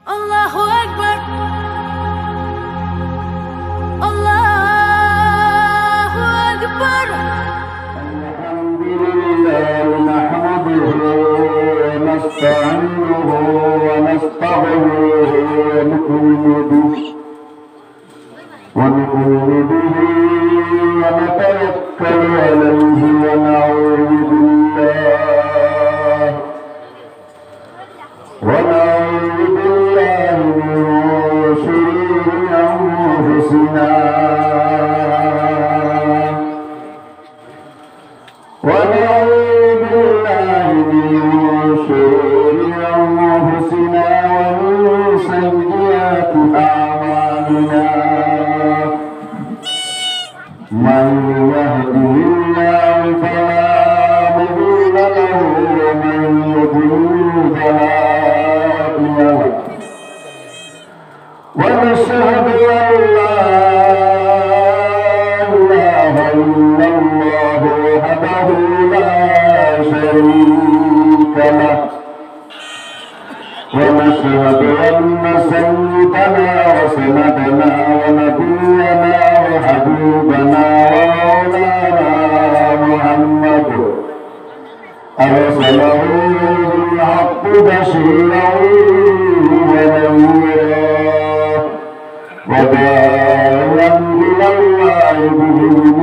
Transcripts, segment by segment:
Allahu Akbar, Allahu Akbar. Alhamdulillah nahmaduhu wa nasta'inuhu wa nastaghfiruhu wa nu'minu bihi wa natawakkalu alayhi wa na'udhu billah wa na'udhu billahi min shururi anfusina ونعوذ بالله من شرور أنفسنا ومن سيئات أعمالنا من يهده الله فلا مضل له ومن يضلل فلا هادي له ونشهد أن لا إله إلا الله وحده لا شريك له ونشهد أن سيدنا وسندنا ونبينا وحبيبنا ومولانا محمد أرسله بالحق بشيرا ونذيرا وداعيا إلى الله بإذنه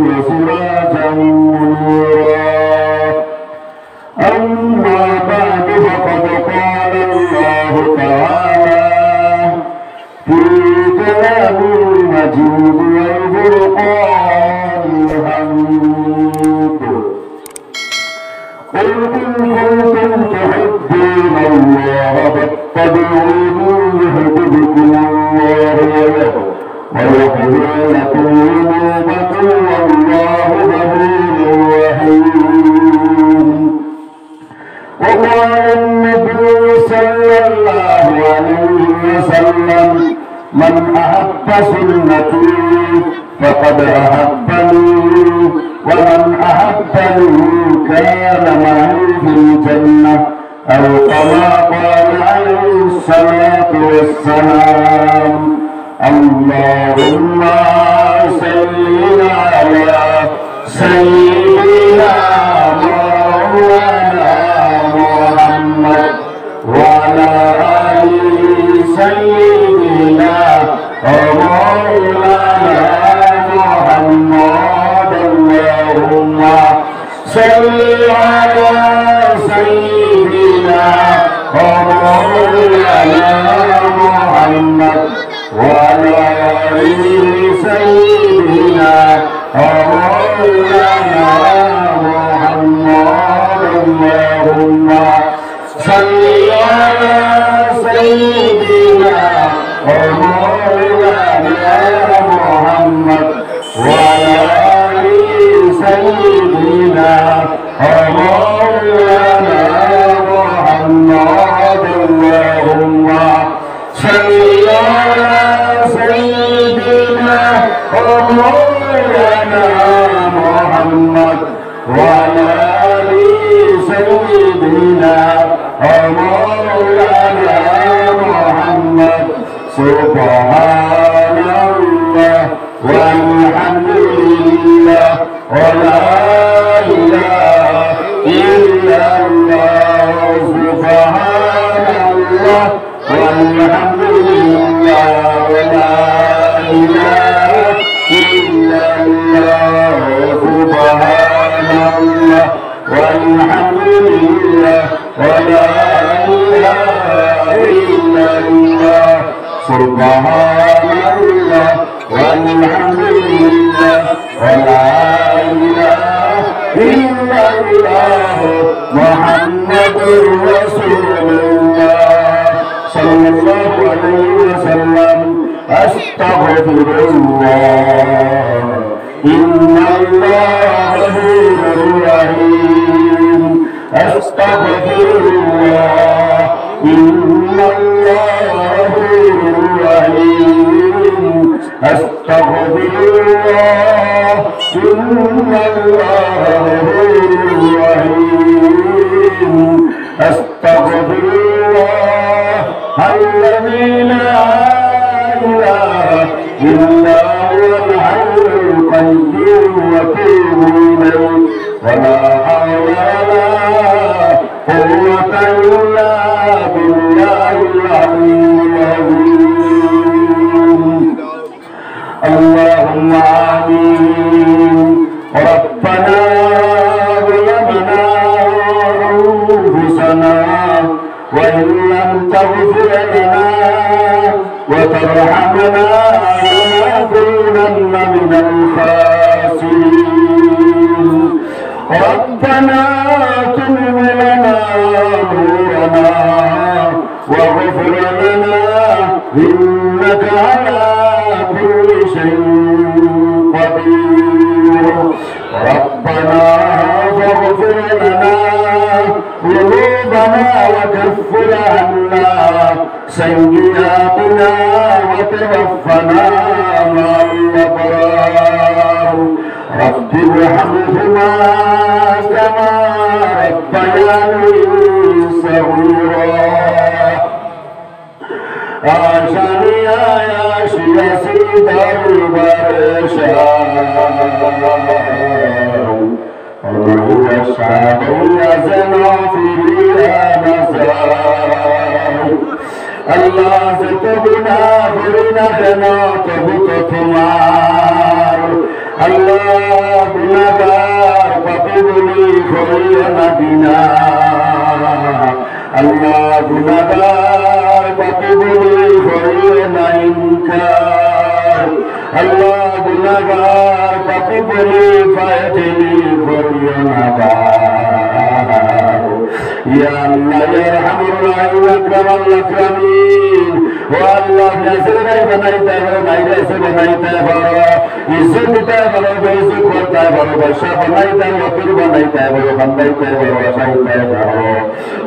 وسراجا منيرا أما بعد فقد قال الله تعالى في كلامه المجيد والفرقان الحميد قل إن كنتم تحبون الله فاتبعوني يهدكم الله ويغفر لكم ذنوبكم والله غفور رحيم. وقال النبي صلى الله عليه وسلم من أحب سنتي فقد أحبني ومن أحبني كان معي في الجنة أو كما قال عليه الصلاة والسلام. اللهم صل على سيدنا مولانا محمد وعلى آل سيدنا مولانا محمد. اللهم صل على سيدنا مولانا محمد وعلى آل سيدنا مولانا محمد. اللهم صل على سيدنا مولانا محمد وعلى آل سيدنا مولانا محمد. اللهم صل على سيدنا مولانا محمد وعلى آل سيدنا مولانا محمد. سبحان الله والحمد لله ولا إله إلا الله. سبحان الله والحمد لله ولا إله إلا الله. سبحان الله والحمد لله ولا إله إلا الله. سبحان الله والحمد لله ولا إله إلا الله. محمد رسول الله صلى الله عليه وسلم. أستغفر الله إن الله غفور رحيم. أستغفر الله إن الله غفور رحيم. أستغفر الله إن الله غفور رحيم. أستغفر الله الذي لا إله إلا هو الحي القيوم وأتوب إليه ولا حول ولا قوة إلا بالله العلي العظيم اللهم آمين ربنا ظلمنا أنفسنا وإن لم تغفر لنا وترحمنا لنكونن من الخاسرين ربنا أتم لنا نورنا واغفر لنا إنك على كل شيء قدير ربنا فاغفر لنا ذنوبنا وكفر عنا سيئاتنا وتوفنا مع الأبرار رب ارحمهما كما ربياني صغيرا آشانی آیا شیاسی دربار شام روح الشامی ازنا فیلیا نزار اللہ سے تو بنا بنا خنا تبت تمہار اللہ بناگار پتی بلی خوری مدینہ اللہ بناگار پتی بلی خوری نائنکار اللہ بناگار پتی بلی فائدلی خوری نبار یا اللہ یا رحم الرحیم اکرم الاکرمین واللہ جیسے نہیں بنائیتا ہے نہیں جیسے بنائیتا ہے عزت دیتا ہے بڑو عزت کرتا ہے بڑو بادشاہ بنائیتا ہے وکیل بنائیتا ہے بڑو بندائیتا ہے بڑو بنائیتا ہے بڑو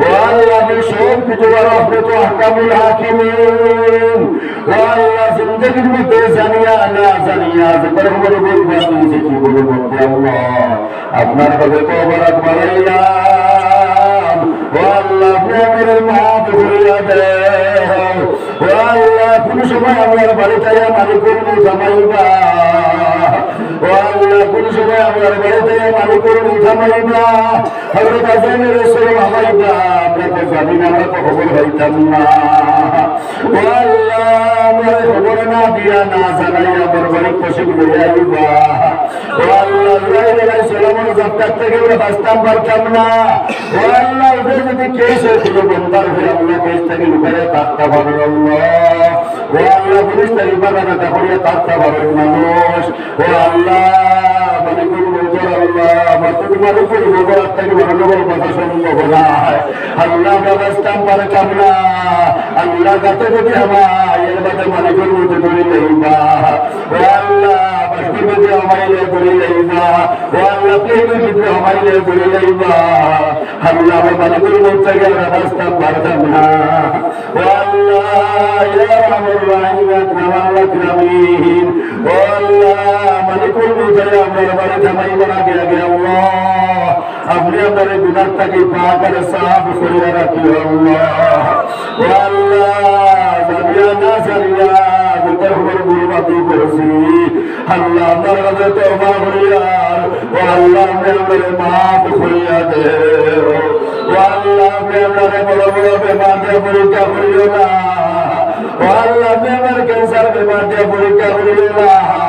واللہ بشوق جو رحمت احکم الحاکمین واللہ زندگی میں دے زنیا نا زنیا زبر بڑو بڑو بڑو سے کی بڑو بڑو اللہ اپنا رب کو برک بڑھائیام واللہ میرے معاف کریہ دے واللہ کل شبہ امیر بڑھتا ہے مالکل مزمائیبا واللہ کل شبہ امیر بڑھتا ہے مالکل مزمائیبا حضرت عزیم رسول ہمائیبا اپنے کو زمین امرہ کو خبر بھائیتمنا واللہ میرے خبر نہ دیا نازنائی امر بڑی کشک لیائیبا واللہ عزیم رسول ہمارے زبتت تکے بستان برکمنا واللہ عزیم کیسے کلو بندر ہے اللہ کیسے کلو کرے تاکتا بھر اللہ واللہ فرشتہ عبادت تقویہ تاکتا بھر المنوش واللہ ملک الموجر اللہ مرتب ملک الموجر اتاکی مرنب البسشن مغلا ہے اللہ کا بستان برکمنا اللہ کا تجھے ہمائی البت ملک الموجر دلی لئیبا واللہ بشتی بجے ہمائی لئے دلی لئیبا واللہ پیگی بجے ہمائی لئے دلی لئیبا اللہ ملک الموجر بستان برکمنا واللہ یا رحم الرحیم اکرم الاکرمین واللہ ملک الموجر امر بڑی جمعی بنا گیا گیا اللہ اپنے اندر گناہ تکی پاکر صاحب خلیہ رکھی اللہ واللہ زبیانہ سریہ گتر خبر بلوتی کرسی اللہ اندر غزر توبہ خلیہ واللہ اپنے اندر معاف خلیہ دے واللہ اپنے اندر بڑا بڑا بیمان دے بڑا خلیہ واللہ اپنے کینسر بیمار دیا پوری کا خوری اللہ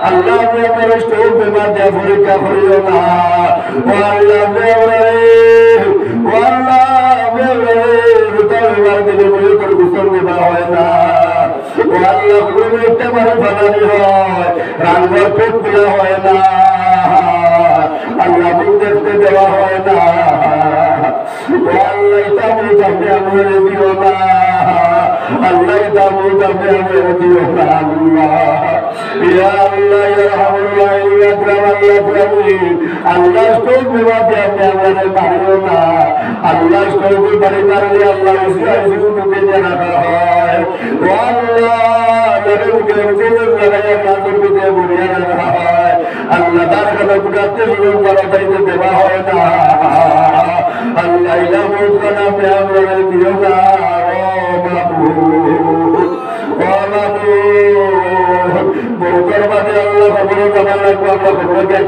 اللہ اپنے اسٹوک بیمار دیا پوری کا خوری اللہ واللہ اپنے رتا بیمار دیا پوری کا گسر بیمار ہوئینا واللہ خوری میں اکتے بارے بنانی ہوئے رانگور پیٹ پلا ہوئینا اللہ بک دیکھتے دیوا ہوئینا واللہ اتامل جمعی امرے دیونا اللہ اتامل جمعی امرے دیونا یا اللہ یا رحم اللہ یا اکرم الاکرمین اللہ اسٹوک بیمار دیا اپنے امرے ماریونا اللہ اسٹوک بھی بڑی مارلی اللہ اسی عزیز کو دینے رکھا ہے واللہ لگن کے رسول لگایا ناظر بھی دے بڑیا رکھا ہے اللہ دار کا لکھاتے ضرور بڑا بیدے دیوا ہوئینا اللہ الہ موت کا نام ہے امرے دیونا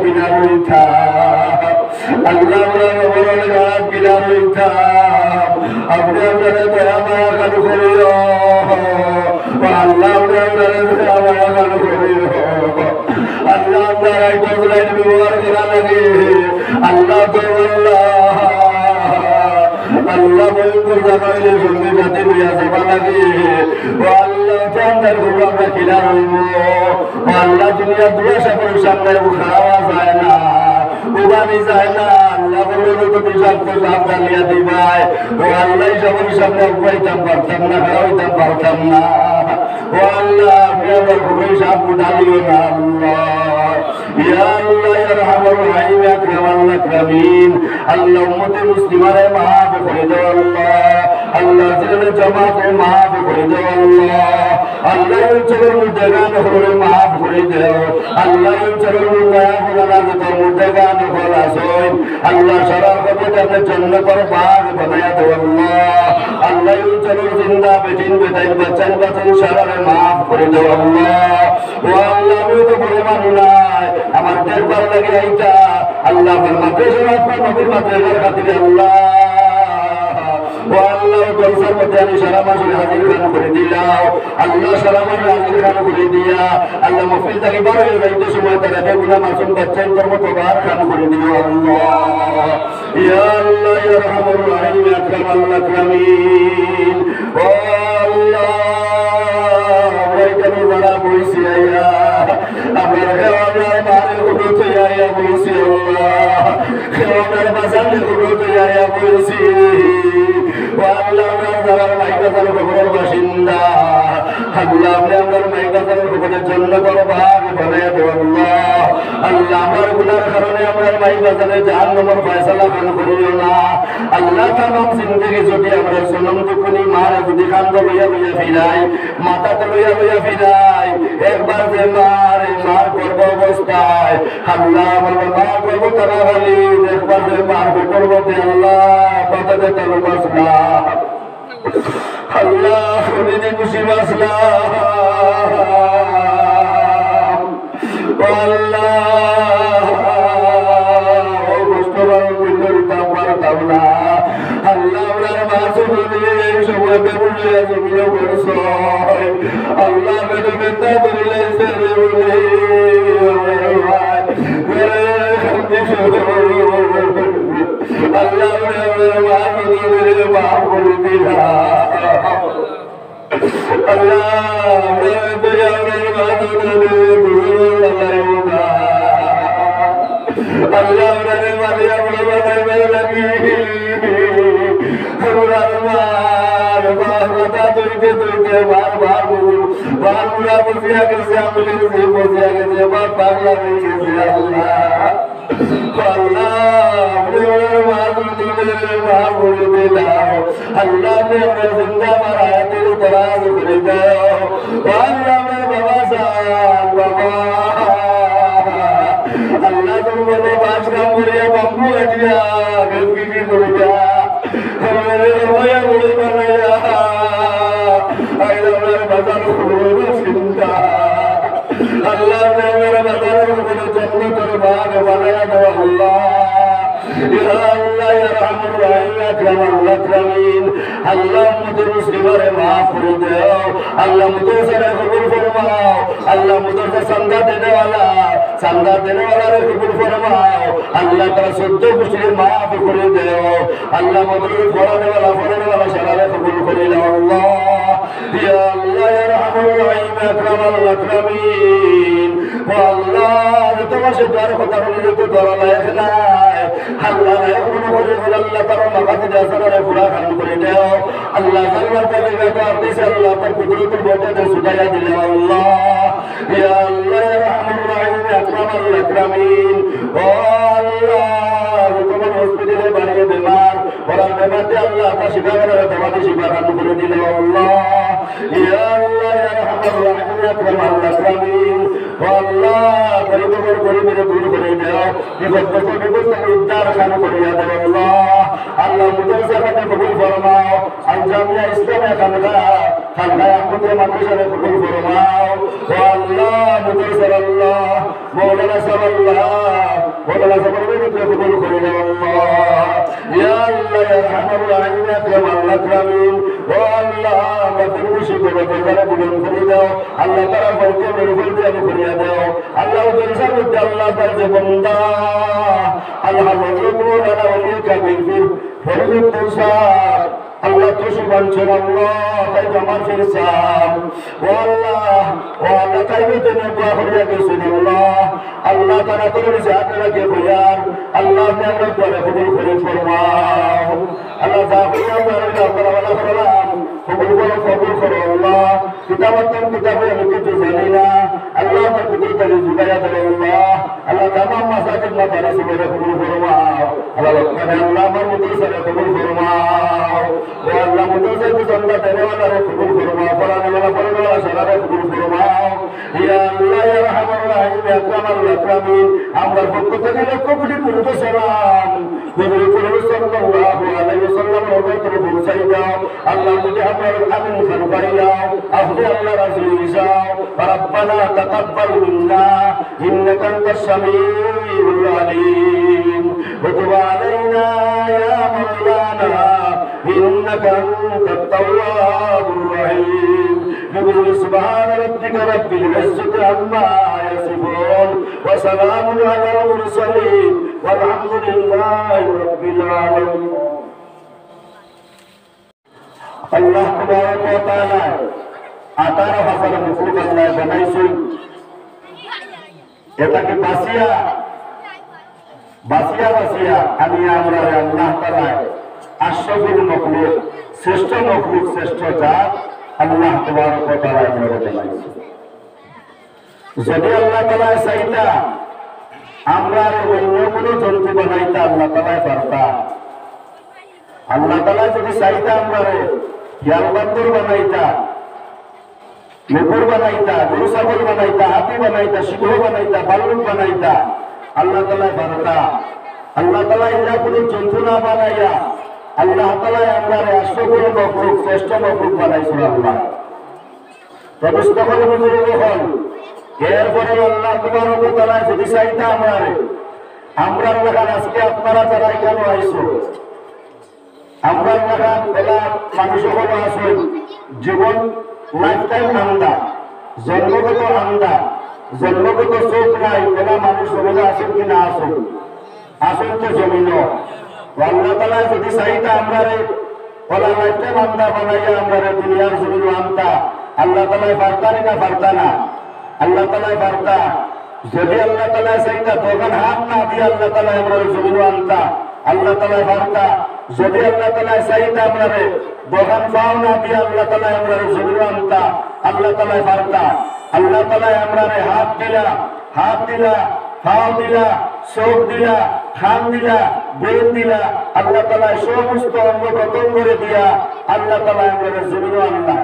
কিনার হইতা আল্লাহ বড় গাছ কিনার হইতা আপনি আপনারা দয়া মায়া কান করিও আল্লাহ আপনারা দয়া মায়া কান করিও আল্লাহ আপনারা একটু লাইট ব্যবহার করা লাগে আল্লাহ তো আল্লাহ ভয়ঙ্কর জানাইলে সঙ্গে যাতে বিয়া যাবা লাগে ও আল্লাহ চান্দার গুলো আমরা কিনা রইব ও আল্লাহ দুনিয়া দুয়া সাগর সামনে খাওয়া যায় না উবানি যায় না আল্লাহ বলে তো বিষাক্ত সাপ জ্বালিয়া দিবাই ও আল্লাহ সবার সামনে উবাইতাম পারতাম না খাওয়াইতাম পারতাম না ও আল্লাহ আপনি আমার ঘুরে সাপ উঠালিও না আল্লাহ ইয়া আল্লাহ ইয়া রহমান রহিম ইয়া আকরামাল আকরামিন আল্লাহ উম্মতে মুসলিমারে মাফ করে দাও আল্লাহ আল্লাহ জিলে জামাতে মাফ করে দাও আল্লাহ আল্লাহ চলের মধ্যে গান করে মাফ করে দাও আল্লাহ চলের মধ্যে গান করে মধ্যে গান করা সই আল্লাহ সারা কবরকে জান্নাতের বাগ বানায়া দাও আল্লাহ আল্লাহ চলের জিন্দা বেটিন বেটাই বাচ্চান বাচ্চান সারারে মাফ করে দাও আল্লাহ ও আল্লাহ আমি তো বড় মানুষ নাই আমার দরবার লাগে এইটা আল্লাহ মাদ্রাসা নবীর মাদ্রাসার খাতিরে আল্লাহ ও আল্লাহ জলসার মধ্যে আমি সারা মাসে হাজির খান করে দিলাম আল্লাহ সারা মাসে হাজির খান করে দিয়া আল্লাহ মফিল থেকে বড় হয়ে যাইতে সময় তারা বেগুনা মাসুম বাচ্চাই তোর মতো বার খান করে দিও আল্লাহ ইয়া আল্লাহ ইয়া রহমান রহিম ইয়া আকরামাল আকরামিন ও আল্লাহ আমরা কেন যারা বইছি আয়া আমরা কেওয়ার মারে উঠতে আয়া বইছি আল্লাহ কেওয়ার বাজারে উঠতে আয়া বইছি আল্লাহ আমার মাইকাতার খবরের বাসিন্দা আল্লাহ আপনি আমার মাইকাতার খবরের জন্য বড় ভাগ বানায় দেব আল্লাহ আল্লাহ আমার গুনার কারণে আমার মাইকাতারে জাহান্নামের ফয়সালা খান করিও না আল্লাহ তামাম জিন্দেগি যদি আমরা সুনম দুকুনি মারা যদি কান্দ লইয়া লইয়া ফিরাই মাথাতে লইয়া লইয়া ফিরাই একবার যে মার করবো অবস্থায় আল্লাহ আমার মা করবো তারা বলি একবার যে মার করবো আল্লাহ বাবাদের তার বাসনা আল্লাহ খুনি খুশি বাসনা আল্লাহ ও মুস্তফার বিন্দুটা পারতাম না আল্লাহ ওনার মাসুম দিয়ে সময় বেবুলে জমিয়ে করছো আল্লাহ মেরে বেতা করিলে সেরে বলে আল্লাহ মেরে মাফ করে দিলা আল্লাহ মেরে দয়া মেরে মাফ করে দিলা আল্লাহ মেরে মারিয়া বলে বানাই লাগি আমার বাবা তুইতে বার বুড়া বসিয়া গেছে আমি বসিয়া গেছে আমার পাগলা হয়ে গেছে আল্লাহ আল্লাহ জিন্দা মারাতের তরাজ করে দাও আল্লাহ বাবা সাহেব বাবা আল্লাহ তোমার বাস কাম করিয়া বাম্বু কাটিয়া গেলকি করিয়া মেরে হইয়া বলে বানাইয়া আল্লাহ বাজার করে চিন্তা আল্লাহ মেরে বাজারের উপরে জন্নতের বাগ বানায়া দাও আল্লাহ ইয়া আল্লাহ ইয়া রহমান রহিম ইয়া আকরামাল আকরামিন আল্লাহ মুদের মুসলিমারে মাফ করে দাও আল্লাহ মুদের সারা কবুল ফরমাও আল্লাহ মুদের চাঁদা দেনে वाला रे कबूल फरमाओ अल्लाह ताला सद्द मुस्लिम माफ कर दाओ अल्लाह मुদের फराने वाला सारा रे कबूल कर लो अल्लाह या रहमान रहीम अकरमल अकरमीन अल्लाह তোমার সে দ্বার কথা বলে তো দরা লায়ক নাই আল্লাহ লায়ক মনে করে আল্লাহ তার মাকাতে জাসারে পুরা খান করে দাও আল্লাহ জান্নাত পাবে বেটা আপনি আল্লাহ তার কুদরতের বটে সুদায়া দিলে আল্লাহ ইয়া আল্লাহ ইয়া রহমান রহিম আকরামাল আকরামিন ও আল্লাহ তোমার হসপিটালে বাড়িয়ে বেমার ওরা বেমারতে আল্লাহ তা শিফা করে তোমাকে শিফা খান করে দিলে আল্লাহ ইয়া আল্লাহ ইয়া রহমান রহিম আকরামাল আকরামিন ও আল্লাহ গরিবের দূর করে দাও বিপদ থেকে উদ্ধার খান করিয়া দাও আল্লাহ আল্লাহ মুতাসাকে কবুল ফরমাও আল জামিয়া ইসলামিয়া খানকা আহমদিয়া মাদ্রাসাকে কবুল ফরমাও ও আল্লাহ মুতাসার আল্লাহ মওলানা সাবারকে কবুল করে নাও আল্লাহ ইয়া আল্লাহ ইয়া রাহমার রাহিম ইয়া আকরাম আল আকরামিন ও আল্লাহ আমাদের মুশিবত বেকার বুলন করে দাও আল্লাহ তাআলা বলতে মেরে বলতে আমি করিয়া দাও আল্লাহ ওদের সামনে আল্লাহ তার যে বান্দা আল্লাহ মওলানা ওলিকা বিল ফরিদ তুষার আল্লাহ তুষি বাঞ্ছন আল্লাহ তাই জামাল ফিরসাম ও আল্লাহ তাই বিতেনে দোয়া করিয়া গেছেন আল্লাহ তাআলা করে জাত লাগে বয়ান আল্লাহ নেমত করে কবুল করে ফরমাও আল্লাহ জাকিয়া তাআলা বলা করলাম কবুল করো আল্লাহ কিতাবে আমি কিছু জানি না আল্লাহ আমার কিতাবে জুবাইয়া দেন আল্লাহ তামাম মাসাজিদ মাদারিস করে কবুল ফরমাও আল্লাহ আমার মুতাসারে কবুল ফরমাও ও আল্লাহ মুতাসারে জান্নাত দেওয়ালা কবুল ফরমাও পড়ানোওয়ালা সারারে কবুল ফরমাও ইয়া আল্লাহ ইয়া রাহমার রাহিম ইয়া আকরামাল আকরামিন আমরা পক্ষ থেকে লক্ষ কোটি দরুদ সালাম নবী করিম সাল্লাল্লাহু আলাইহি ওয়াসাল্লাম এর উপরে পৌঁছাই দাও আল্লাহ মুঝে আমার আমিন খান করিলাও আপনি আল্লাহ রাসূল ইসাও রব্বানা তাকাব্বাল মিন্না ইন্নাকা আনতাস সামিউল আলিম ওয়া তুব আলাইনা ইয়া মাওলানা ইন্নাকা আনতাত তাওয়াবুর রহিম سبحان ربك رب العزة عما يصفون وسلام على المرسلين والحمد لله رب العالمين আল্লাহ তাবারক ওয়া তাআলা 18,000 মুখলুক আল্লাহ বানাইছেন এটাকে বাসিয়া আমি আমরা আল্লাহ তাআলা আশরাফুল মখলুক শ্রেষ্ঠ মখলুক শ্রেষ্ঠ জাত আল্লাহ তাবারক ওয়া তাআলা আমাদের বানাইছেন যদি আল্লাহ তাআলা চাইতা আমরা অন্য কোনো জন্তু বানাইতা আল্লাহ তাআলা পারতা আল্লাহ তাআলা যদি চাইতা আমরা ইয়ালবান্দর বানাইতা মুকুর বানাইতা গরু ছাগল বানাইতা হাতি বানাইতা সিংহ বানাইতা ভাল্লুক বানাইতা আল্লাহ তাআলা পারতা আল্লাহ তাআলা ইলা কোনো জন্তু না বানাইয়া আল্লাহ তাআলা আমরা আশরাফুল মখলুক শ্রেষ্ঠ মখলুক বানাইছেন আল্লাহ প্রতিষ্ঠা করে বুঝে হল এরপরে আল্লাহ তাবারক ওয়া তাআলা যদি চাইতা আমরা লাগান আজকে আপনারা যারা এখানে আইছো আমরা লাগান বলা মানুষ হলো আসল জীবন লাইফ টাইম আন্দা জন্মগত চোখ নাই বলা মানুষ হলো আসল কি না আসল তো জমিন আল্লাহ তাআলা যদি চাইতা আমরা বলা লাইফ টাইম আন্দা বানাইয়া আমরা দুনিয়ার জমিন আনতা আল্লাহ তাআলা পারতা না পারতা না আল্লাহ তাআলা পারতা যদি আল্লাহ তাআলা চাইতা তখন হাত না দিয়ে আল্লাহ তাআলা আমরা জমিন আনতা আল্লাহ তাআলা পারতা যদি আল্লাহ তাআলা চাইতা আমরা দোকান পাও না দিয়ে আল্লাহ তাআলা আমরা জমিন আনতা আল্লাহ তাআলা পারতা আল্লাহ তাআলা আমরা হাত দিলা পাও দিলা চোখ দিলা খান দিলা ব্রেন দিলা আল্লাহ তাআলা সমস্ত অঙ্গ প্রত্যঙ্গ করে দিয়া আল্লাহ তাআলা আমরা জমিন আনলা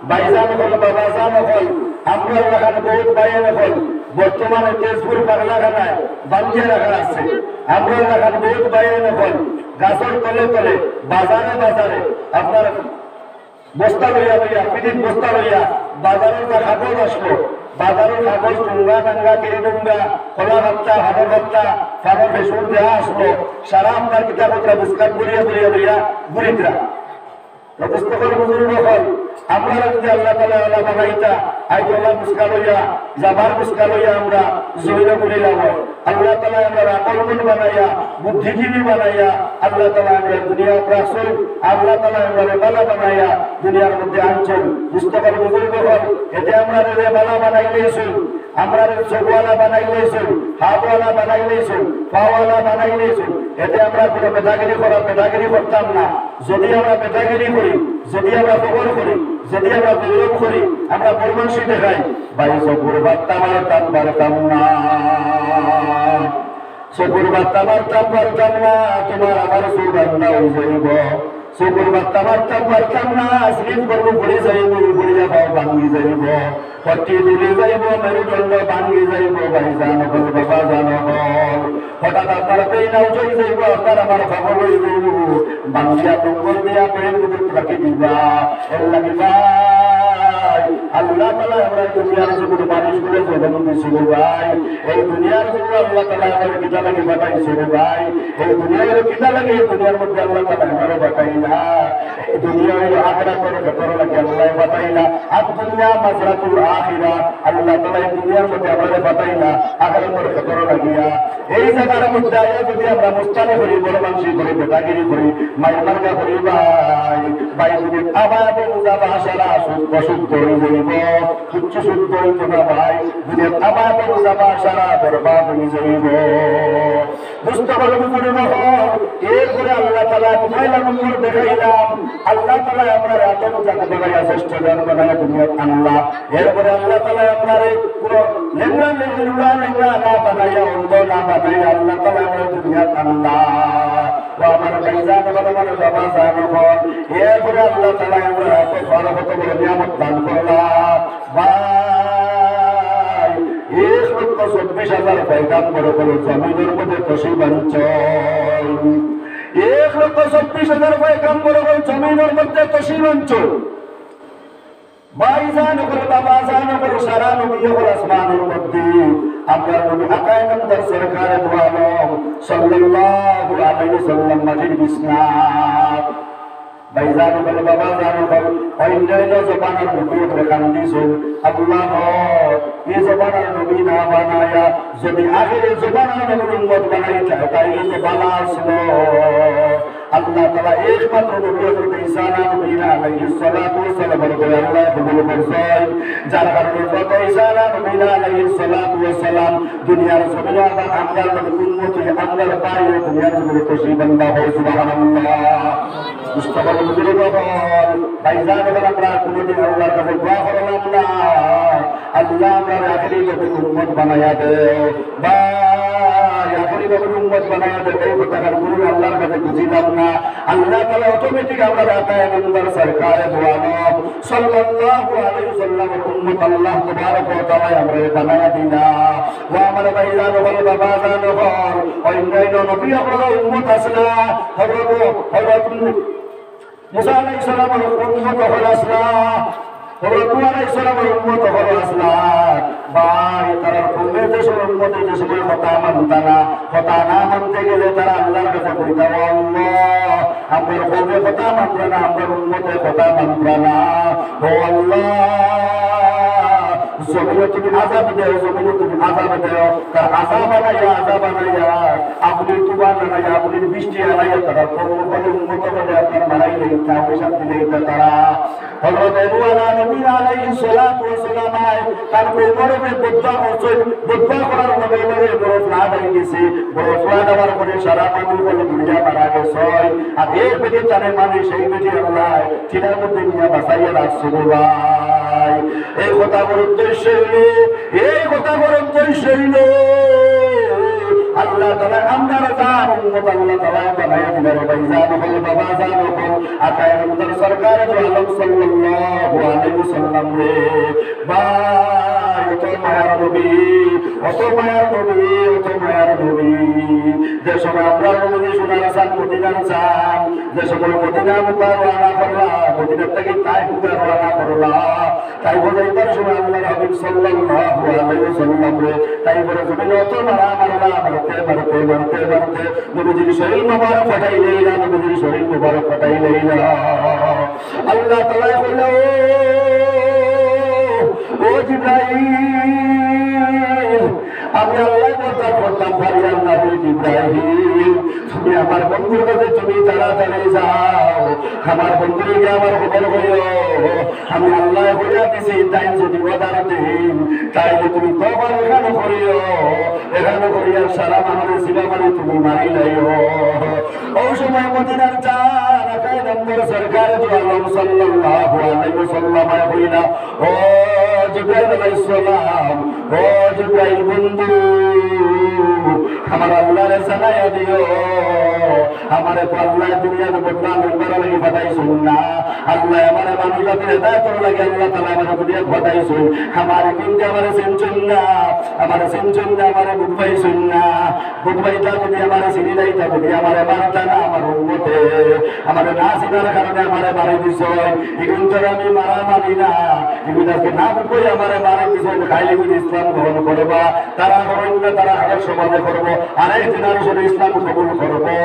ভাইজান হল বাবাজান হল আমরা এলাকার বহুত বাইরে হল বর্তমানে তেজপুর পাগলাখানায় বান্ধিয়ে রাখা আছে আমরা এলাকার বহুত বাইরে হল গাছের তলে বাজারে আপনার বস্তা লইয়া পিঠিত বস্তা লইয়া বাজারের যা কাগজ আসলো বাজারের কাগজ টুঙ্গা টাঙ্গা কেড়ে টুঙ্গা কলা ভত্তা হাড়ের ভত্তা ফাড়ের বেসন দেওয়া আসলো সারা আপনার কিতাবতরা বুসকাট ঘুরিয়া লইয়া ঘুরিতরা পুস্তকের বুজুর্গ হল আমরা যদি আল্লাহ তাআলা বানাইতা আইতলা বুসকা লইয়া জাবার বুসকা লইয়া আমরা জয়ীর করিলাম আল্লাহ তাআলা আমরা আকলমন বানাইয়া বুদ্ধিজীবী বানাইয়া আল্লাহ তাআলা আমরা দুনিয়া প্রাসল আল্লাহ তাআলা আমরা বালা বানাইয়া দুনিয়ার মধ্যে আনছেন পুস্তকের বুজুর্গ হল এতে আমরা বালা বানাই লইছেন আমরা চোখওয়ালা বানাই লইছেন হাতওয়ালা বানাই লইছেন পাওয়ালা বানাই লইছেন এতে আমরা কোনো পেদাগিরি করতাম না যদি আমরা পেদাগিরি করি যদি আমরা খবর করি যদি আমরা গৌরব করি আমরা পরমাংশী দেখাই ভাই চকুর বার্তা মারতাম পারতাম না চকুর বার্তা মারতাম পারতাম না তোমার আমার সুগন্ধা যাইব চকুর বার্তা মারতাম পারতাম না স্লিপ করবো পড়ে যাইব পড়ে যাবো ভাঙি যাইব পটি দিলি যাইব মেরুদণ্ড ভাঙ্গি যাইব ভাইজান হল বাবা জান হঠাৎ আপনার পেইনাও চই যাইব আপনার আমার খবর হয়ে যাইব বাংলা টঙ্গল দিয়া প্রেম রাখি দিবা এর লাগিবা আল্লাহ তাআলা আমরা দুনিয়ার জগতে মানুষগুলো জন্ম দিয়েছিল ভাই এই দুনিয়ার জন্য আল্লাহ তাআলা আমাদের কিতা লাগে বানাইছে রে ভাই এই দুনিয়ার কিতা লাগে এই দুনিয়ার মধ্যে আল্লাহ তাআলা আমারে বানাইলা এই দুনিয়া হলো আখিরাতের ভেতর লাগে আল্লাহ বানাইলা আর দুনিয়া মাজরাতুল আখিরা আল্লাহ তাআলা এই দুনিয়ার মধ্যে আমারে বানাইলা আখিরাতের ভেতর লাগিয়া এই জায়গার মধ্যে আয়া যদি আমরা মুস্তানে করি বড় মানসি করি বেটাগিরি করি মায়ের মার্কা করি ভাই ভাই যদি আমাদের মুজাবা সারা অসুখ করে যাইব উচ্চ শুদ্ধ হইত না ভাই যদি আমাদের মুজাবা সারা বরবাদ হয়ে যাইব বুঝতে পারবো মনে নহল এরপরে আল্লাহ তাআলা পয়লা নম্বর দেখাইলাম আল্লাহ তাআলা আপনার আতম জাতি বানাইয়া শ্রেষ্ঠ জন বানাইয়া দুনিয়ার আল্লাহ এরপরে আল্লাহ তাআলা আপনার পুরো লেঙ্গা লেঙ্গা না বানাইয়া অন্ধ না বানাইয়া আল্লাহ তাআলা আপনার দুনিয়ার আল্লাহ আমার ভাইজান আমার বাবা জানো এরপরে আল্লাহ তাআলা আমরা এত বড় বড় নিয়ামত দান করলাম ভাই 1,24,000 পয়গাম্বর করে জমিনের মধ্যে তসিব অঞ্চল 1,24,000 পয়গাম্বর করে জমিনের মধ্যে তসিব অঞ্চল ভাইজান করে বাবা জানো করে সারা নবী হল আসমানের মধ্যে আপনার নবী আকায় নন্দর সরকারে দু আলম সাল্লাল্লাহু আলাইহি ওয়াসাল্লাম মাটির বিছনাত ভাইজান করে বাবা জানো করে অন্যান্য জবানের নবী দেখান দিয়েছেন আল্লাহ এই জবানের নবী না বানায়া যদি আখিরের জবানের নবীর উম্মত বানাইতে তাইলে তো বালা আসলো আল্লাহ তাআলা একমাত্র নবী হযরত ঈসা আলাইহিস সালাতু ওয়াস সালাম বলে আল্লাহ কবুল করছেন যার কারণে হযরত ঈসা আলাইহিস সালাতু ওয়াস সালাম দুনিয়ার জমিনে আবার আমরার উম্মত আমরার পায়ে দুনিয়ার জমিনে খুশি বান্দা হয় সুবহানাল্লাহ মুস্তাফা নবীর বল ভাইজান বলে আমরা কোনদিন আল্লাহর কাছে দোয়া করলাম না আল্লাহ আমার আখিরি নবীর উম্মত বানায়া দেও ভাই আখিরি নবীর উম্মত বানায়া দেও এই কথার গুরু আল্লাহর কাছে বুঝিলাম না আল্লাহ তাআলা অটোমেটিক আমরা আতায়ে নবীর সরকারে দু আলম সাল্লাল্লাহু আলাইহি ওয়াসাল্লামের উম্মত আল্লাহ তাবারক ওয়া তাআলা আমরা বানায়া দিলা ওয়া আমার ভাইজান বলে বাবা জানো অন্যান্য নবী আপনারা উম্মত আসলা হযরত মুসা আলাইহিস সালামের উম্মত হল আসলা হযরত নূহ আলাইহিস সালামের উম্মত হল আসলা ভাই তারা কমে দেশের উম্মত যে সময় কথা মানতা না কথা না মানতে গেলে তারা আল্লাহর কাছে কইতা আল্লাহ আমরা কমে কথা মানতা না আমরা উম্মতের কথা মানতা না ও আল্লাহ জমিনে তুমি আযাব দেও জমিনে তুমি আযাব দেও তার আযাব বানাইয়া আপনি তুবা বানাইয়া আপনি বৃষ্টি আনাইয়া তারা কর্মফলে উন্নত করে আপনার মারাই নেই তাকে শান্তি নেই তারা হযরত নবী আলাইহিস সালাতু ওয়াস সালাম তার কবরে বদুয়া করছেন বদুয়া করার নবী বড় ফ্লাড হয়ে গেছে বড় ফ্লাড হওয়ার পরে সারা মানুষ বলে দুনিয়া মারা গেছে আর এর পেটে জানে মানে সেই পেটে আল্লাহ চিনার মধ্যে নিয়ে বাঁচাইয়া রাখছে ভাই এই কথা বড় উদ্দেশ্য হইল এই কথা বড় উদ্দেশ্য হইল আল্লাহ তাআলা আমরা জান উম্মত আল্লাহ তাআলা বানায়া দিলেন ভাইজান বলে বাবা জানো আকায় নবীর সরকারে দু আলম সাল্লাল্লাহু আলাইহি ওয়াসাল্লাম রে ভাই তো মায়ার নবী অত মায়ার নবী অত মায়ার নবী যে সময় আমরা নবী সোনার চাঁদ মদিনার চাঁদ যে সময় মদিনা মুবারক রওনা করলাম মদিনা থেকে তাইফ রওনা করলাম তাই বোঝাইবার সময় আল্লাহ হাবিব সাল্লাল্লাহু আলাইহি ওয়াসাল্লাম রে তাই বলে জমিনে অত মারতে নবীজির শরীর মুবারক ফাটাইলেই না নবীজির শরীর মুবারক ফাটাইলেই না আল্লাহ তাআলা বলল ও জিবরাইল আমি আল্লাহ করতাম ফারিয়াদ নবী জিবরাইল তুমি আমার বন্ধুর কাছে তুমি তাড়াতাড়ি যাও আমার বন্ধুকে আমার খবর বলো আমি আল্লাহ বলে দিছি তাই যদি অর্ডার দিন তাইলে তুমি তখন এখানে করিও এখানে করিয়া সারা মানুষের শিবা মানে তুমি মারি লাইও ওই সময় মদিনার চার আকায় নম্বর সরকারে দু আলম সাল্লাল্লাহু আলাইহি ওয়াসাল্লাম কইলা ও জিবরাইল আলাইহিস সালাম ও জিবরাইল বন্ধু আমার আল্লাহরে জানাইয়া দিও আমারে তো আল্লাহ দুনিয়ার বদনাম করার লাগি পাঠাইছেন না আল্লাহ আমারে মানুষ জাতির হেদায়েতের লাগি আল্লাহ তাআলা আমারে দুনিয়া পাঠাইছেন আমারে কিন্তু আমারে চিনছেন না আমারে চিনছেন না আমারে বুঝাইছেন না বুঝাইতা যদি আমারে চিনি নাই তা যদি আমারে মানতা না আমার উম্মতে আমারে না চিনার কারণে আমারে মারি দিছয় এগুলো তো আমি মারা মানি না এগুলোকে না বুঝই আমারে মারি দিছয় খাইলে কিন্তু ইসলাম গ্রহণ করবা তারা করবেন না তারা আগের সমাজে করবো আরেক জেনারেশন ইসলাম কবুল করবো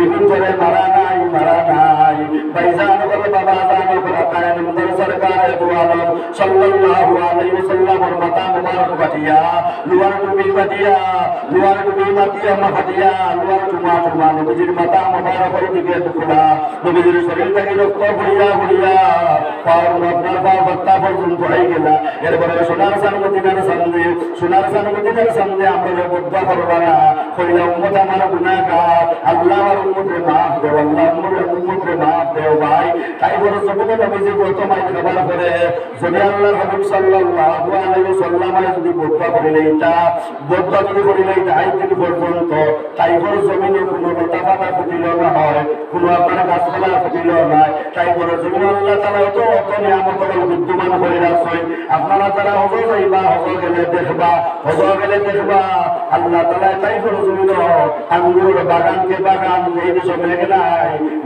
এগুলো করে মারা নাই ভাইজান বলে বাবা জানো করে কায়ন মুদর সরকার দু আলম সাল্লাল্লাহু আলাইহি ওয়াসাল্লামের মাতা মুবারক বাটিয়া লুয়ার টুবি বাটিয়া মাফাটিয়া লুয়ার টুমা নবীজির মাতা মুবারকের দিকে দুখলা নবীজির শরীর থেকে রক্ত ঘুরিয়া পাওয়ার আপনার পাওয়া বত্তা পর্যন্ত হয়ে গেল এরপরে সোনার সানমদিনার সামনে আমরা বদ্ধা করবা না কইলা উম্মত আমার গুনাহগার আল্লাহ আর উম্মতের মাফ দেও আল্লাহ উম্মতের মাফ দেও ভাই তাই বলে সবকে নবীজি বর্তমান খবর করে যদি আল্লাহর হাবিব সাল্লাল্লাহু আলাইহি ওয়াসাল্লাম যদি বদ্ধা করিলে এটা আই দিন পর্যন্ত তাই বলে জমিনে কোনো লতা পাতা ফুটিল না হয় কোনো আপনার গাছপালা ফুটিল না তাই বলে জমিন আল্লাহ তাআলা তো অত নিয়ামত বিদ্যমান করে রাখছেন আপনারা যারা হজ যাইবা হজ গেলে দেখবা আল্লাহ তাআলা তাই বলে জমিন আঙ্গুরের বাগানকে বাগান এই দেশে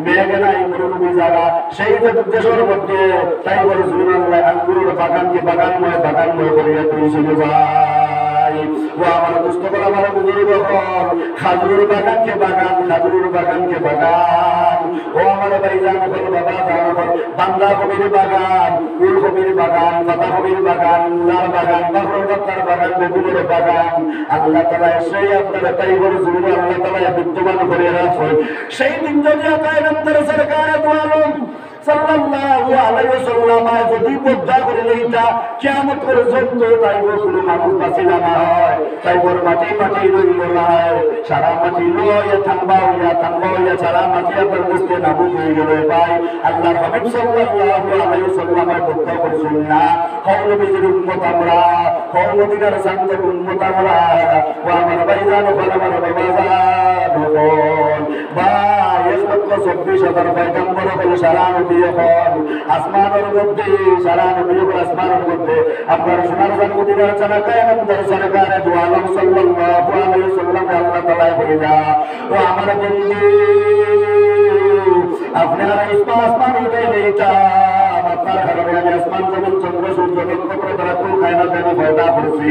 মেঘ নাই মরুভূমি জায়গা সেই দেশের মধ্যে তাই বলে জমিন আল্লাহ আঙ্গুরের বাগানকে বাগানময় করিয়া তুলছিল ভাই ও আমার দুষ্ট করে আমার বুজুর্গ খাজুরের বাগানকে বাগান ও আমার ভাই জানো বল বাবা জানো বল বান্দা কবির বাগান ফুল কবির বাগান পাতা কবির বাগান মুলার বাগান বাবর বাতার বাগান বেগুনের বাগান আল্লাহ তাআলা সেই আপনার তাই বলে জমিন আল্লাহ তাআলা বিদ্যমান করে রাখেন সেই দিন যদি কায়নাতের সরকার দু আলম সাল্লাল্লাহু আলাইহি ওয়াসাল্লাম যদি বদ্ধা করে লইতা কিয়ামত পর্যন্ত তাই কোনো মানুষ বাঁচিল না হয় তাই ওর মাটি রইল না সারা মাটি লইয়া থামবা সারা মাটি আপনার বুঝতে না বুঝে গেল ভাই আল্লাহর হাবিব সাল্লাল্লাহু আলাইহি ওয়াসাল্লামের বদ্ধা করছেন না কওমীদের উম্মত আমরা কওমীদের শান্তের উম্মত আমরা ও আমার ভাইজান ও আমার বাবাজান ভাই 1,24,000 পয়গম্বর হলো সারা আসমানের মধ্যে আসমানের মধ্যে আপনার সোনার মদিনার চালাকায় আমাদের সরকারে দু আলম সাল্লাল্লাহু আলাইহি ওয়াসাল্লাম আল্লাহ তাআলা বলেনা ও আমার বন্ধু আপনারা আসমান উঠে নেইতা আপনার কারণে আমি আসমান জমিন চন্দ্র সূর্য নক্ষত্র তারা কোন কায়নাতে আমি পয়দা করছি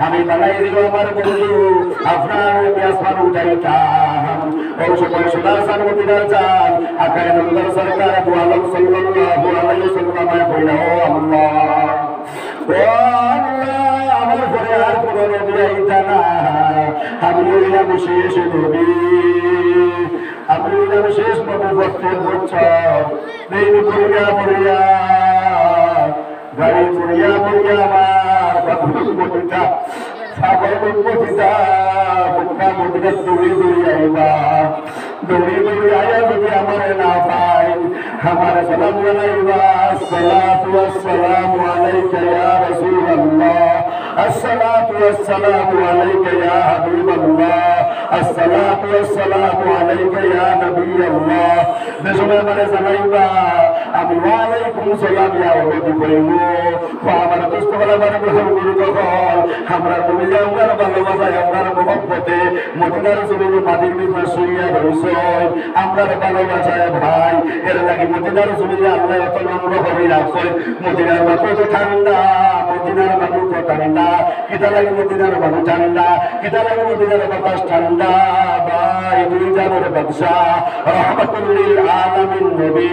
আমি বানাই দিল আমার বন্ধু আপনার আসমান উঠাইতাম ও সকল সোনার মদিনার চান আকায় নন্দর সরকার দু আলম সাল্লাল্লাহু আলাইহি ওয়াসাল্লাম বলেনা ও আল্লাহ আমার ঘরে আর কোনো নবী আইতা না আমি হইলাম শেষ নবী আমি হইলাম শেষ নবুবতের বছর দেরি মরিয়া গাড়ি মরিয়া আমার বাবুটা সাগর মতিতা মুক্তা মতিকা দৌড়ি আইবা দৌড়ি আয়া যদি আমার না পাই আমার সালাম জানাইবা আসসালাতু ওয়াসসালামু আলাইকা ইয়া রাসূলুল্লাহ আসসালাতু ওয়াসসালামু আলাইকা ইয়া হাবিবাল্লাহ আসসালাতু ওয়াসসালামু আলাইকা ইয়া নবিয়াল্লাহ দেশে মানে জানাইবা আমি ওয়ালাইকুম সালাম ইয়া ওয়াদি কইমু আমার দোস্ত বলা মানে গ্রহণ করি তখন আমরা তুমি যে আমার ভালোবাসায় আমার মহব্বতে মদিনার জমিন মাটির ভিতরে শুইয়া রইছো আমরা ভালোবাসায় ভাই এর লাগি মদিনার জমিনে আল্লাহ এত নম্র করে রাখছে মদিনার মানুষ তো ঠান্ডা মদিনার মানুষ তো ঠান্ডা কিতা লাগে মদিনার মানুষ ঠান্ডা কিতা লাগে মদিনার বাতাস ঠান্ডা ভাই দুই জানের বাদশা রহমাতুল লিল আলামিন নবী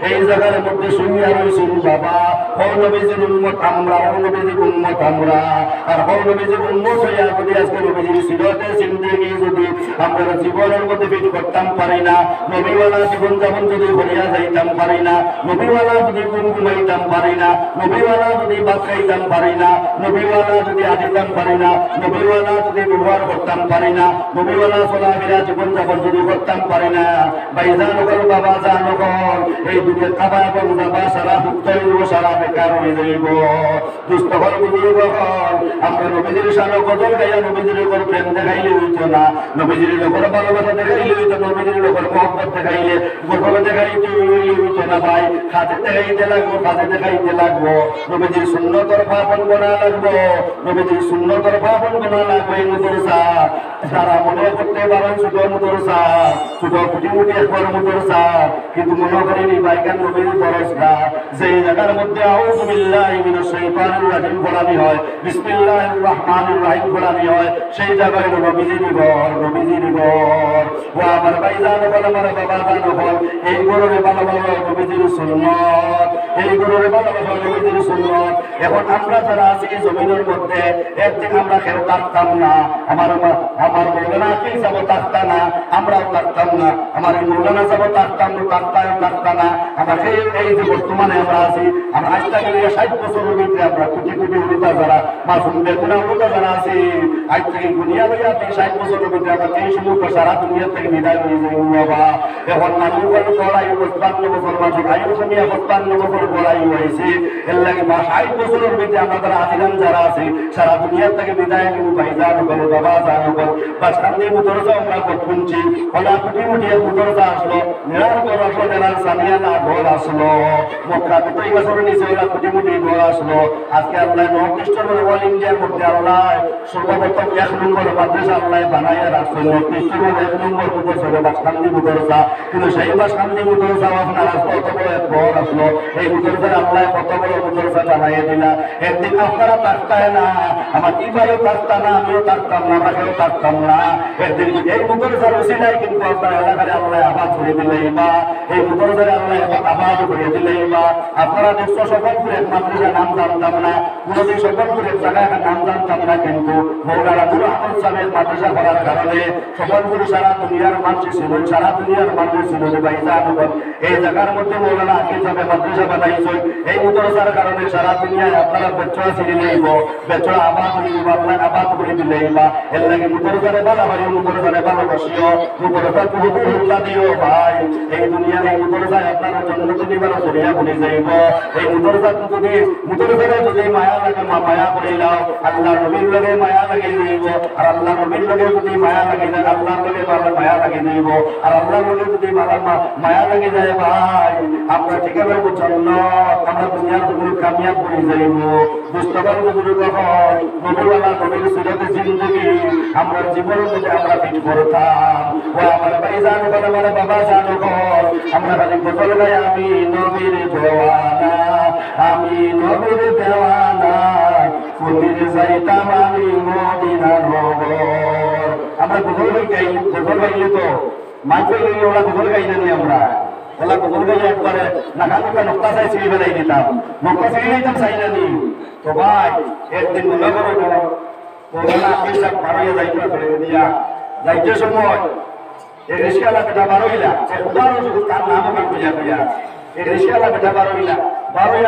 এই জায়গার মধ্যে শুইয়া রইছেন বাবা ও নবীজির উম্মত আমরা আর ও নবীজির উম্মত হইয়া যদি আজকে নবীজির সিরাতে জিন্দেগি যদি আমরা জীবনের মধ্যে ফিট করতাম পারি না নবীওয়ালা জীবন যাপন যদি করিয়া যাইতাম পারি না নবীওয়ালা যদি ঘুমাইতাম পারি না নবীওয়ালা যদি ভাত খাইতাম পারি না, নবীওয়ালা যদি আদিতাম পারি না, নবীওয়ালা যদি ব্যবহার করতাম পারি না, নবীওয়ালা চলাফেরা জীবনযাপন যদি করতাম পারি না, ভাইজান হল বাবা জান হল এই দুটো খাবা এবং যাবা সারা উত্তর সারা বেকার হয়ে যাইব। দুস্থ হল বুঝিব হল আমরা নবীজির সানো গজল গাইয়া নবীজির উপর প্রেম দেখাইলে হইতো না, নবীজির লোকের ভালোবাসা দেখাইলে হইতো, নবীজির লোকের মহব্বত দেখাইলে গজল দেখাইতে হইতো না ভাই, খাতে দেখাইতে লাগবো, খাতে দেখাইতে লাগবো, নবীজির সুন্নতর পাপন গোনা লাগবো, নবীজির সুন্নতর পাপন গোনা লাগবে। মুদরসা যারা মনে করতে পারেন ছোট মুদরসা, ছোট কুটি মুটি একবার মুদরসা, কিন্তু মনে করেনি বাইকান নবীর দরজা যেই জায়গার মধ্যে আউযু বিল্লাহি মিনাশ শাইতানির রাজিম বলানি হয়, বিসমিল্লাহির রহমানির রহিম বলানি হয়, সেই জায়গায় নবীজির ঘর, নবীজির ঘর। ও আমার ভাইজান বল, আমার বাবা জান বল, এই গরুরে ভালোবাসা নবীজির সুন্নাত, এই গরুরে ভালোবাসা নবীজির সুন্নাত। এখন আমরা যারা আছি জমিনের মধ্যে একদিন আমরা কেউ থাকতাম না, আমার মৌলানা কি যাব থাকতাম না, আমরাও থাকতাম না, আমার মৌলানা যাব থাকতাম না, আমার এই যে বর্তমানে আমরা আছি, আমরা আজ থেকে 60 বছরের ভিতরে আমরা কোটি কোটি উলুতা যারা মাসুম বেগুনা উলুতা যারা আছি, আজ থেকে দুনিয়া লইয়া 60 বছরের ভিতরে আমরা এই সমস্ত সারা দুনিয়া থেকে বিদায় হয়ে যাই বাবা। এখন মানুষ পড়াই 55 বছর, মানুষ আয়ু কমিয়া 55 বছর পড়াই হয়েছে, এর লাগে 60 বছরের ভিতরে আমরা যারা আছিলাম যারা আছি সারা দুনিয়া থেকে বিদায় নিব। ভাইজান বলো, বাবা জান বলো, বাস কান্দি মুদরসা আমরা শুনছি, ওলা কুটি মুটি মুদরসা আসলো, নেড়ার ঘর আসলো, নেড়ার সানিয়ালা ঘর আসলো, মক্কা তো এই বছরের নিচে ওলা কুটি মুটি ঘর আসলো। আজকে আল্লাহ নর্থ ইস্টের মধ্যে অল ইন্ডিয়ার মধ্যে আল্লাহ সর্বপ্রথম 1 নম্বর মাদ্রাসা আল্লাহ বানাইয়া রাখছে, নর্থ ইস্টের মধ্যে 1 নম্বর মুদরসা বাস কান্দি মুদরসা। কিন্তু সেই বাস কান্দি মুদরসা আপনার আসলো কত বড় এক ঘর আসলো, এই মুদরসার আল্লাহ কত বড় মুদরসা বানাইয়া দিলা। একদিন আপনারা থাকতায় না, আমার ইবারও থাকতাম না, আমিও থাকতাম না, আমরা কেউ থাকতাম না, একদিন এই মুদরসার উসিলায় কিন্তু আপনার এলাকায় আল্লাহ আবাদ করে দিলে, বা এই মুদরসারে আল্লাহ আবাদ করে দিলে, বা আপনারা দেখছো সকল করে মাদ্রাসার নাম জানতাম না, কোনোদিন সকল করে জায়গায় নাম জানতাম না, কিন্তু মৌলানা নূর আহমদ সাহেবের মাদ্রাসা করার কারণে সকল করে সারা দুনিয়ার মানুষ ছিল, সারা দুনিয়ার মানুষ ছিল যে ভাইজান এই জায়গার মধ্যে মৌলানা আকিব সাহেব মাদ্রাসা বানাইছে, এই মুদরসার কারণে সারা দুনিয়ায় আপনারা বেচড়া ছিঁড়ে নেইব, বেচড়া আবাদ হইব, আপনার আবাদ করে দিলে, বা এর লাগে মুদরসারে ভালোবাসিও, মুদরসারে ভালোবাসিও, মুদরসার পুরোপুরি দিও ভাই। এই দুনিয়ার এই মুদরসায় আপনারা জন্য যদি বারো জড়িয়া বলে যাইব, এই মুদরসার যদি মুদরসারে যদি মায়া লাগে মায়া করে লাও, আল্লাহ নবীর লগে মায়া লাগে যাইব, আর আল্লাহ নবীর লগে যদি মায়া লাগে যায়, আল্লাহর লগে মায়া লাগে যাইব, আর আল্লাহর লগে যদি মায়া লাগে যায় ভাই, আমরা ঠিকানা জন্য আমরা দুনিয়ার জন্য কামিয়াব করে যাইব। মুস্তাফার বুজুর্গ হয় নবীওয়ালা নবীর সিরাতে জিন্দেগি আমরা জীবনের মধ্যে আমরা ফিট করতাম। ও আমার ভাইজান বলে, আমার বাবা জান ঘর, আমরা খালি গজল গাই আমি নবীর দেওয়ানা, আমি নবীর দেওয়ানা, কোনদিন যাইতাম আমি মদিনা নগর। আমরা গজল গাই, গজল গাইলে তো মাঝে ওরা গজল গাই জানি, আমরা ওলা গজল গাইলে একবারে নাকা নাকা নক্তা চাই ছিঁড়ে ফেলাই দিতাম, নক্তা ছিঁড়ে দিতাম চাই জানি। তো ভাই একদিন মনে করো মৌলানা আকিব সাহেব বারোইয়া যাইতে করে দিয়া যাইতে সময় এই রিস্কালা বেটা বারোইলা, উদাহরণ তার নাম আমি বুঝা বুঝা, এই রিস্কালা বেটা বারোইলা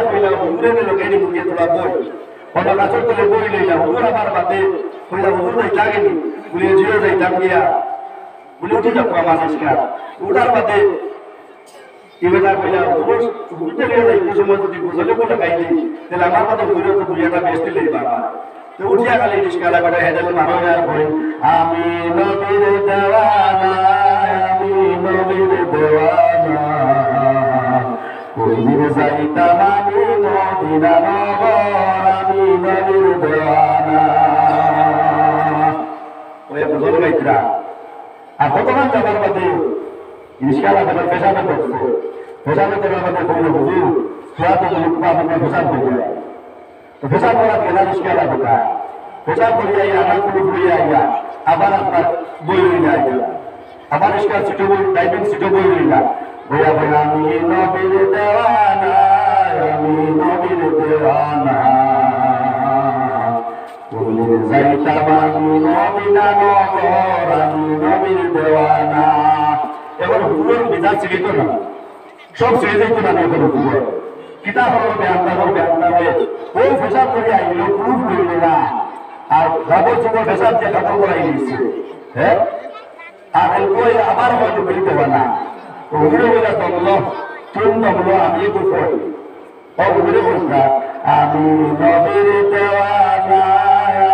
কইলা হুজুরে নিল কেনি মুখে তোলা বই, অন্য গাছের তোলে বই লইলা, হুজুর আমার বাদে কইলা হুজুর নাই লাগেনি, বলে জিও যাইতাম গিয়া বলে উঠে যাবো আমার রিস্কা উঠার বাদে এবেটা কইলা হুজুর উঠতে গিয়ে যাইতে সময় যদি বুঝলে বলে গাইলি তাহলে আমার বাদে ঘুরে তো দুই একটা বেস্ট লইবা তো উঠিয়া গেলে রিস্কালা বেটা হেডেল মারো আর কই আমি নবীর দেওয়ানা, আমি নবীর দেওয়ানা, কোনদিন যাইতাম আমি মদিনা নগর, আমি নবীর দেওয়ানা। ওই গজল গাইতরা আর কতক্ষণ যাবার বাদে রিস্কালা বেটা পেশাবে করছে, পেশাবে করার বাদে কইল হুজুর তোরা তো লোক আপনার পেশাব হয়ে যায়, তো পেশাব করা গেলা রিস্কালা বেটা পেশাব করিয়া আমার কোনো ঘুরিয়া আইয়া আবার আপনার বই লইয়া আইয়া, আবার রিস্কার সিটে বই ড্রাইভিং সিটে বই লইয়া বইয়া বইয়া আমি নবীর দেওয়ানা, আমি নবীর দেওয়ানা, কোনদিন যাইতাম আমি মদিনা নগর, আমি নবীর দেওয়ানা। এখন হুজুরের মেজাজ ছিড়িত না, সব ছেড়ে যেত না, এখন হুজুর কিতাব হলো বেআন্দার হয়ে ও পেশাব করে আইল প্রুফ করিল না আর খবর চবর পেশাব যে খবর করাই দিয়েছে হ্যাঁ আর কই আবার হয়তো বলতে হবে না ওগুলো বলে দমল তুমি দমল আমি তো করি ওগুলো বলতা আমি নবীর দেওয়ানা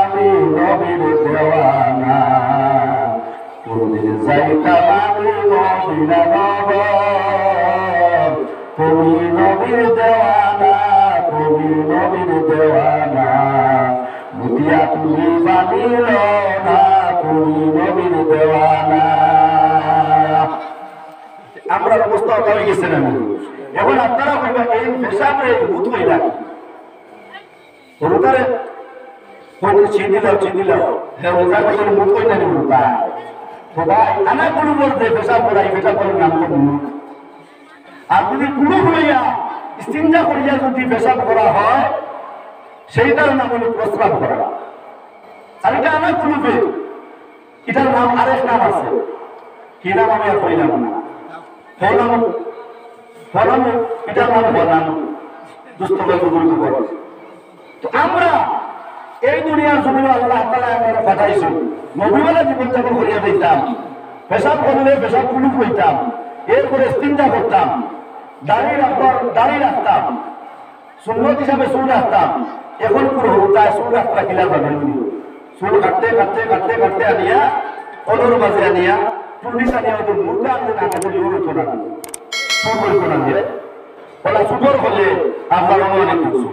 আমি নবীর দেওয়ানা কোনদিন যাইতাম আমি মদিনা নগর তুমি নবীর দেওয়ানা তুমি নবীর দেওয়ানা মুতিয়া তুমি বানিল না তুমি নবীর দেওয়ানা আমরা অবস্থা হয়ে গেছে না এখন আপনারা বলবেন এই পেশাবে ভূত হইলা ওটারে কোন চিনিলাও হ্যাঁ ওটা করে মুখ কইনা নি ওটা তো ভাই আনা কোনো বলতে পেশাব করাই পেশাব করার নাম তো মুখ আর যদি কুলো হইয়া ইস্তিনজা করিয়া যদি পেশাব করা হয় সেইটার নাম হলো প্রস্রাব করা আর এটা আনা কুলুপে এটার নাম আরেক নাম আছে কি নাম আমি আর কইলাম না ফলানো এটার নাম বলানো দুস্থভাবে গুরুত্ব করে তো আমরা এই দুনিয়ার জন্য আল্লাহ তাআলা আমরা পাঠাইছি নবীওয়ালা জীবনযাপন করিয়া দিতাম পেশাব করলে পেশাব কুলুপ হইতাম এরপরে ইস্তিনজা করতাম দাড়ি রাখতাম সুন্নত হিসাবে চুল রাখতাম এখন পুরো হতায় চুল রাখতে কিলা যাবে চুল কাটতে কাটতে কাটতে কাটতে আনিয়া কলর মাঝে আনিয়া পুলিশ আনিয়া ওদের মুদ্রা আনতে না কাটে লিওর হতো না চুল বলতো না দিয়ে বলা চুটোর হলে আপনার অনেক কিছু